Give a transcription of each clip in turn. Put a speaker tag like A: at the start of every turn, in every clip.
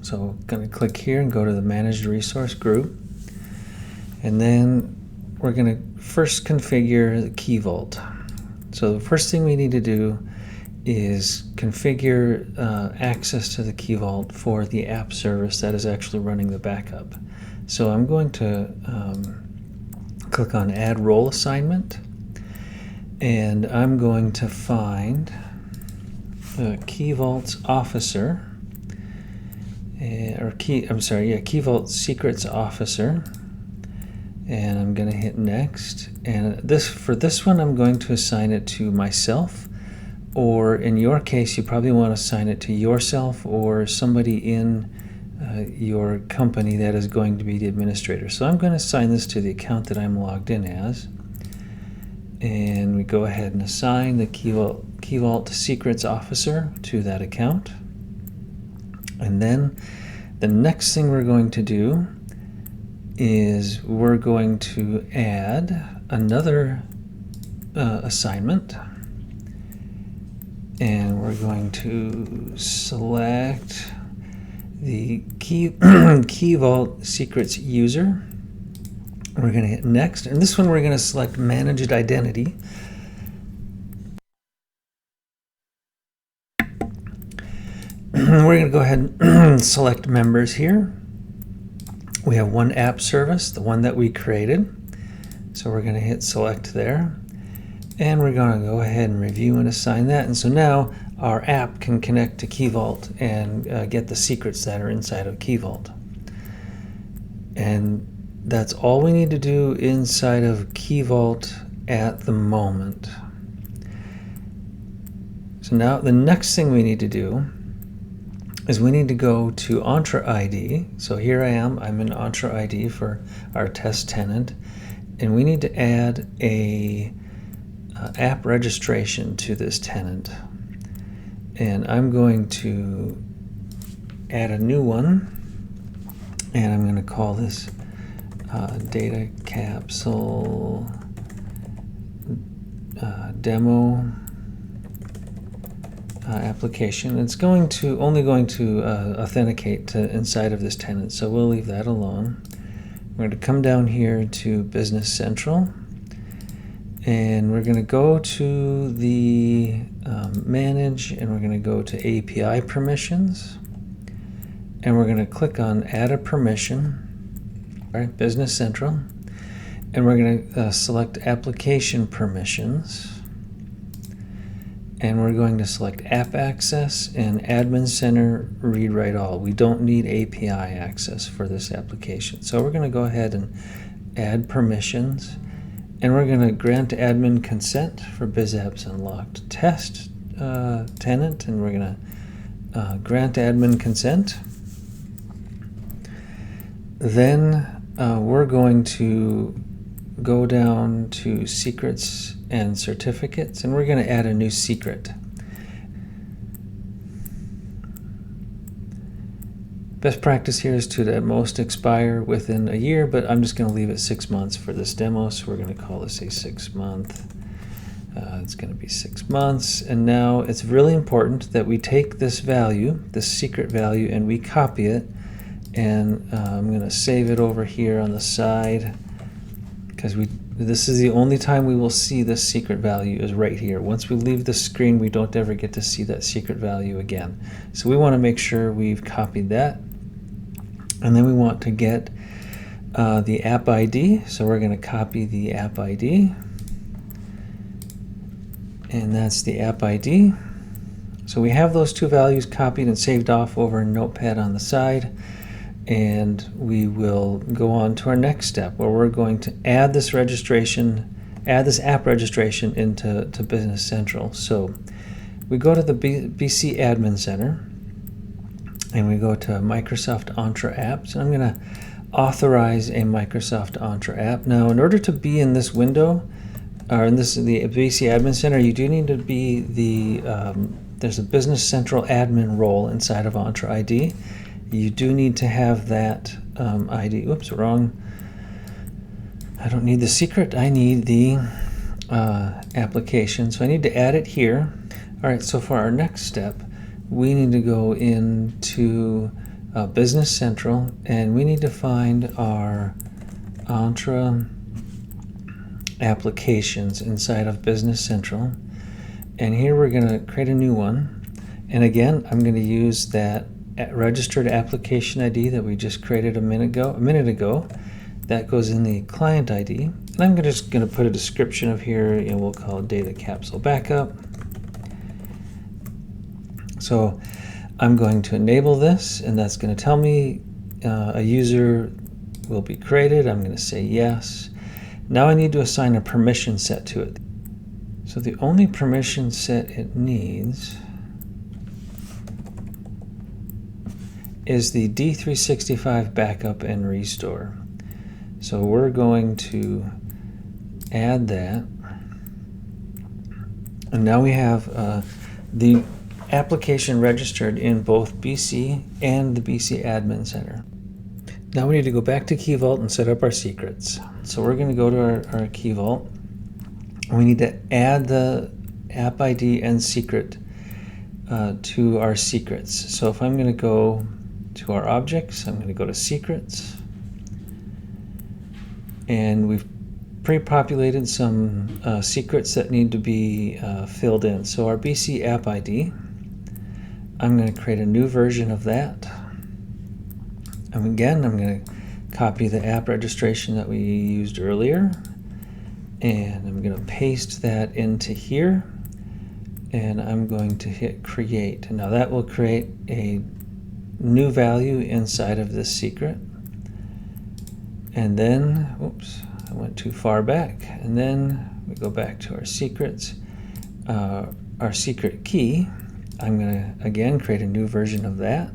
A: So I'm going to click here and go to the Managed Resource Group. And then we're going to first configure the Key Vault. So the first thing we need to do is configure access to the Key Vault for the app service that is actually running the backup. So I'm going to click on Add Role Assignment, and I'm going to find Key Vault's Officer, Key Vault Secrets Officer, and I'm going to hit Next. And for this one, I'm going to assign it to myself, or in your case, you probably want to assign it to yourself or somebody in your company that is going to be the administrator. So I'm going to assign this to the account that I'm logged in as. And we go ahead and assign the Key Vault Secrets Officer to that account. And then the next thing we're going to do is we're going to add another assignment. And we're going to select the Key Vault Secrets user. We're going to hit Next, and this one we're going to select Managed Identity. We're going to go ahead and select Members here. We have one app service, the one that we created. So we're going to hit Select there. And we're going to go ahead and review and assign that. And so now our app can connect to Key Vault and get the secrets that are inside of Key Vault. And that's all we need to do inside of Key Vault at the moment. So now the next thing we need to do is we need to go to Entra ID. So here I am, I'm in Entra ID for our test tenant. And we need to add a app registration to this tenant. And I'm going to add a new one, and I'm going to call this DataCapsule demo application. It's only going to authenticate to inside of this tenant, so we'll leave that alone. We're going to come down here to Business Central, and we're going to go to the Manage, and we're going to go to API Permissions, and we're going to click on Add a Permission. All right, Business Central, and we're going to select Application Permissions, and we're going to select App Access and Admin Center Read Write All. We don't need API access for this application, so we're going to go ahead and add permissions, and we're going to grant admin consent for BizApps Unlocked test tenant, and we're going to grant admin consent. Then we're going to go down to Secrets and Certificates, and we're going to add a new secret. Best practice here is to at most expire within a year, but I'm just going to leave it 6 months for this demo, so we're going to call this a 6 month. It's going to be 6 months, and now it's really important that we take this value, this secret value, and we copy it, and I'm going to save it over here on the side, because this is the only time we will see this secret value is right here. Once we leave the screen, we don't ever get to see that secret value again. So we want to make sure we've copied that. And then we want to get the app ID. So we're going to copy the app ID. And that's the app ID. So we have those two values copied and saved off over in Notepad on the side. And we will go on to our next step, where we're going to add this app registration into Business Central. So we go to the BC Admin Center, and we go to Microsoft Entra Apps, and I'm going to authorize a Microsoft Entra app. Now, in order to be in this window, or in the BC Admin Center, you do need to be there's a Business Central admin role inside of Entra ID. You do need to have that ID. Oops, wrong. I don't need the secret. I need the application. So I need to add it here. All right, so for our next step, we need to go into Business Central, and we need to find our Entra applications inside of Business Central. And here we're going to create a new one. And again, I'm going to use that registered application ID that we just created a minute ago. That goes in the client ID. And I'm just going to put a description of here, and we'll call it DataCapsule Backup. So I'm going to enable this, and that's going to tell me a user will be created. I'm going to say yes. Now I need to assign a permission set to it. So the only permission set it needs is the D365 backup and restore. So we're going to add that. And now we have the application registered in both BC and the BC Admin Center. Now we need to go back to Key Vault and set up our secrets. So we're going to go to our Key Vault. We need to add the app ID and secret to our secrets. So if I'm going to go to our objects, I'm going to go to secrets. And we've pre-populated some secrets that need to be filled in. So our BC app ID, I'm going to create a new version of that. And again, I'm going to copy the app registration that we used earlier. And I'm going to paste that into here. And I'm going to hit create. Now that will create a new value inside of this secret. And then, oops, I went too far back. And then we go back to our secrets, our secret key. I'm going to, again, create a new version of that.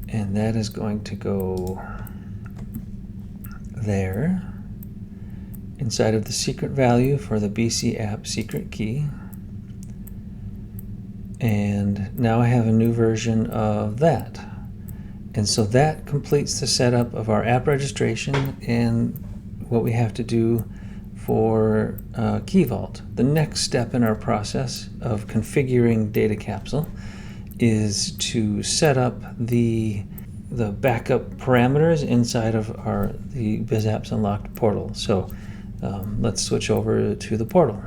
A: And that is going to go there inside of the secret value for the BC app secret key. And now I have a new version of that. And so that completes the setup of our app registration and what we have to do for Key Vault. The next step in our process of configuring DataCapsule is to set up the backup parameters inside of the BizApps Unlocked portal. So let's switch over to the portal.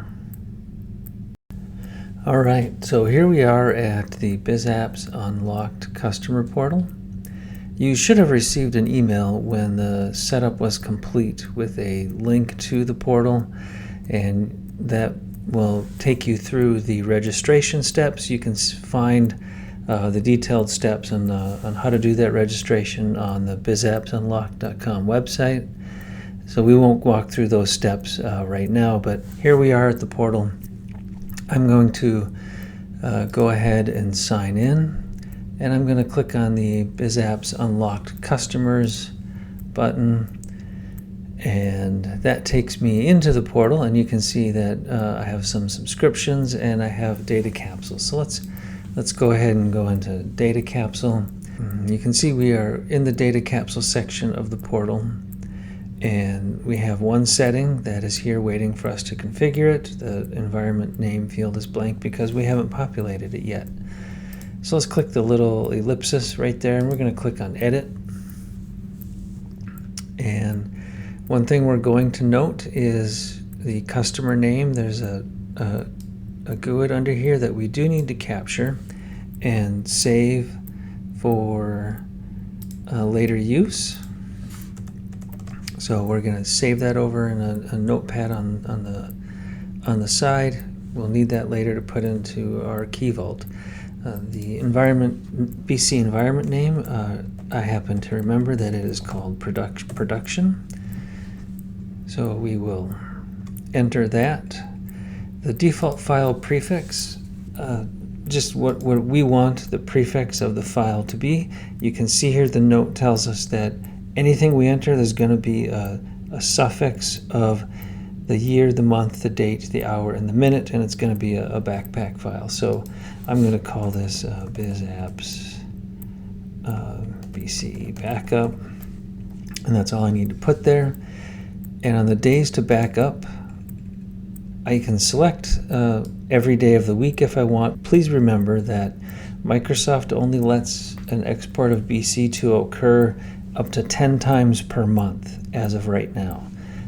A: All right, so here we are at the BizApps Unlocked customer portal. You should have received an email when the setup was complete with a link to the portal, and that will take you through the registration steps. You can find the detailed steps on how to do that registration on the bizappsunlocked.com website. So we won't walk through those steps right now, but here we are at the portal. I'm going to go ahead and sign in. And I'm going to click on the BizApps Unlocked Customers button, and that takes me into the portal, and you can see that I have some subscriptions and I have DataCapsule. So let's go ahead and go into DataCapsule. You can see we are in the DataCapsule section of the portal, and we have one setting that is here waiting for us to configure it. The environment name field is blank because we haven't populated it yet. So let's click the little ellipsis right there, and we're going to click on Edit. And one thing we're going to note is the customer name. There's a GUID under here that we do need to capture and save for later use. So we're going to save that over in a notepad on the side. We'll need that later to put into our Key Vault. The BC environment name, I happen to remember that it is called production. So we will enter that. The default file prefix, just what we want the prefix of the file to be. You can see here the note tells us that anything we enter, there's going to be a suffix of the year, the month, the date, the hour, and the minute, and it's going to be a backpack file. So I'm going to call this BizApps BC Backup, and that's all I need to put there. And on the days to back up, I can select every day of the week if I want. Please remember that Microsoft only lets an export of BC to occur up to 10 times per month as of right now.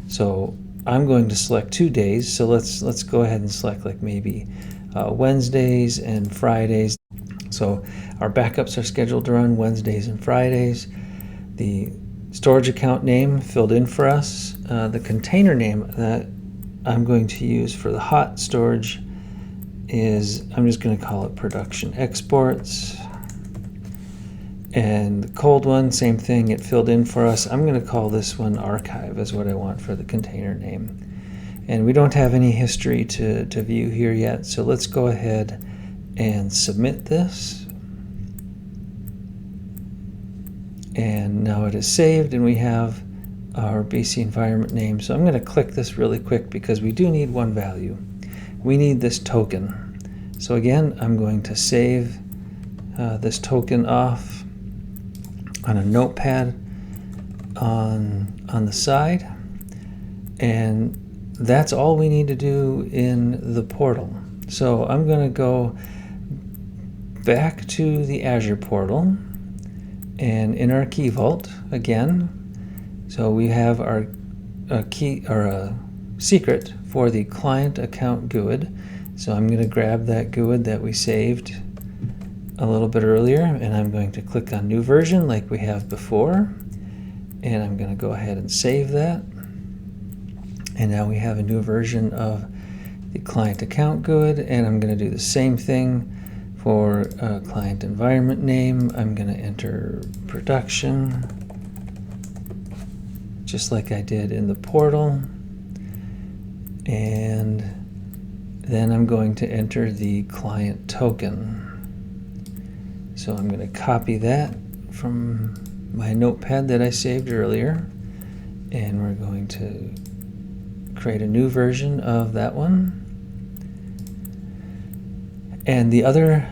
A: So I'm going to select 2 days. So let's go ahead and select like maybe Wednesdays and Fridays. So our backups are scheduled to run Wednesdays and Fridays. The storage account name filled in for us. The container name that I'm going to use for the hot storage is, I'm just going to call it production exports. And the cold one, same thing, it filled in for us. I'm going to call this one archive is what I want for the container name. And we don't have any history to view here yet, so let's go ahead and submit this. And now it is saved and we have our BC environment name. So I'm going to click this really quick because we do need one value. We need this token. So again, I'm going to save this token off on a notepad on the side. And that's all we need to do in the portal. So I'm going to go back to the Azure portal and in our key vault again. So we have our key or a secret for the client account GUID. So I'm going to grab that GUID that we saved a little bit earlier, and I'm going to click on new version like we have before, and I'm going to go ahead and save that. And now we have a new version of the client account GUID, and I'm going to do the same thing for client environment name. I'm going to enter production, just like I did in the portal. And then I'm going to enter the client token. So I'm going to copy that from my notepad that I saved earlier. And we're going to create a new version of that one. And the other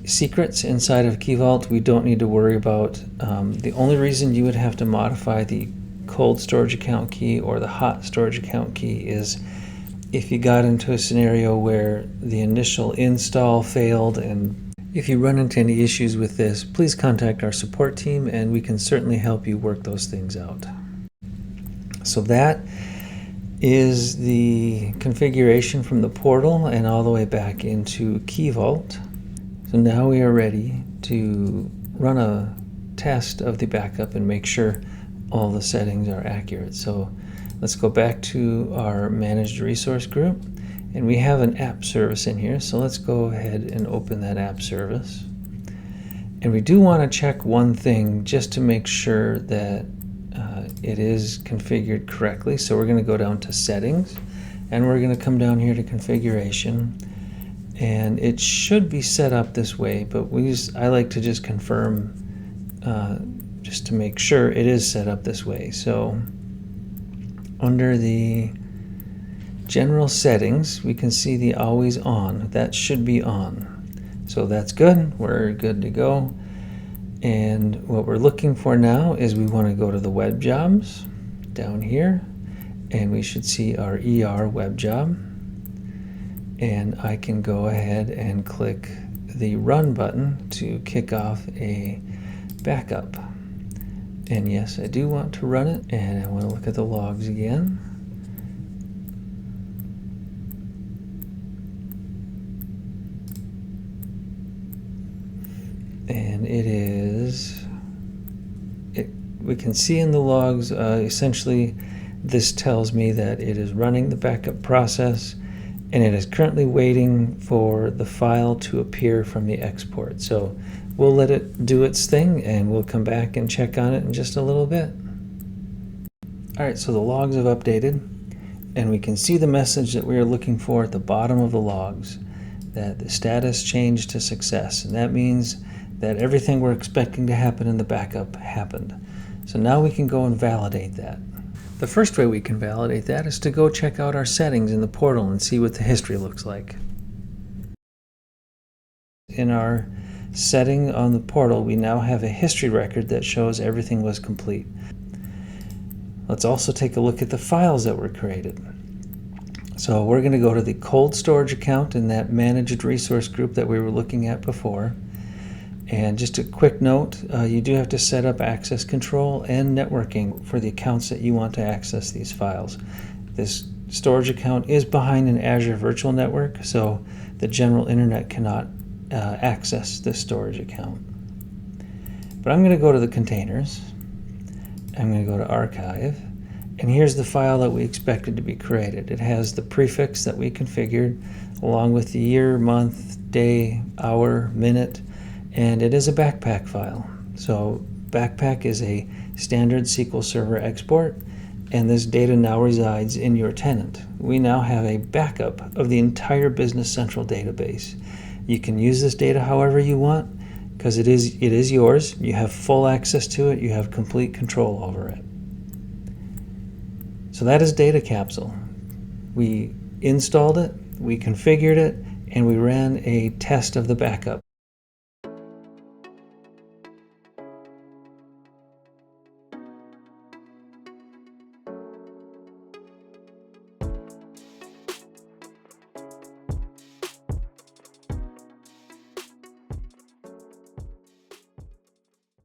A: secrets inside of Key Vault we don't need to worry about. The only reason you would have to modify the cold storage account key or the hot storage account key is if you got into a scenario where the initial install failed. And if you run into any issues with this, please contact our support team and we can certainly help you work those things out. So that is the configuration from the portal and all the way back into Key Vault. So now we are ready to run a test of the backup and make sure all the settings are accurate. So let's go back to our managed resource group, and we have an app service in here. So let's go ahead and open that app service. And we do want to check one thing just to make sure that it is configured correctly. So we're going to go down to settings and we're going to come down here to configuration, and it should be set up this way, but I like to just confirm just to make sure it is set up this way. So under the general settings, we can see the always on. That should be on. So that's good. We're good to go. And what we're looking for now is we want to go to the web jobs down here, and we should see our ER web job. And I can go ahead and click the run button to kick off a backup. And yes, I do want to run it, and I want to look at the logs again. And we can see in the logs, essentially this tells me that it is running the backup process and it is currently waiting for the file to appear from the export. So we'll let it do its thing and we'll come back and check on it in just a little bit. All right, so the logs have updated and we can see the message that we are looking for at the bottom of the logs, that the status changed to success. And that means that everything we're expecting to happen in the backup happened. So now we can go and validate that. The first way we can validate that is to go check out our settings in the portal and see what the history looks like. In our setting on the portal, we now have a history record that shows everything was complete. Let's also take a look at the files that were created. So we're going to go to the cold storage account in that managed resource group that we were looking at before. And just a quick note, you do have to set up access control and networking for the accounts that you want to access these files. This storage account is behind an Azure virtual network, so the general internet cannot access this storage account. But I'm going to go to the containers. I'm going to go to archive. And here's the file that we expected to be created. It has the prefix that we configured, along with the year, month, day, hour, minute, and it is a backpack file. So backpack is a standard SQL Server export, and this data now resides in your tenant. We now have a backup of the entire Business Central database. You can use this data however you want, because it is yours. You have full access to it. You have complete control over it. So that is DataCapsule. We installed it, we configured it, and we ran a test of the backup.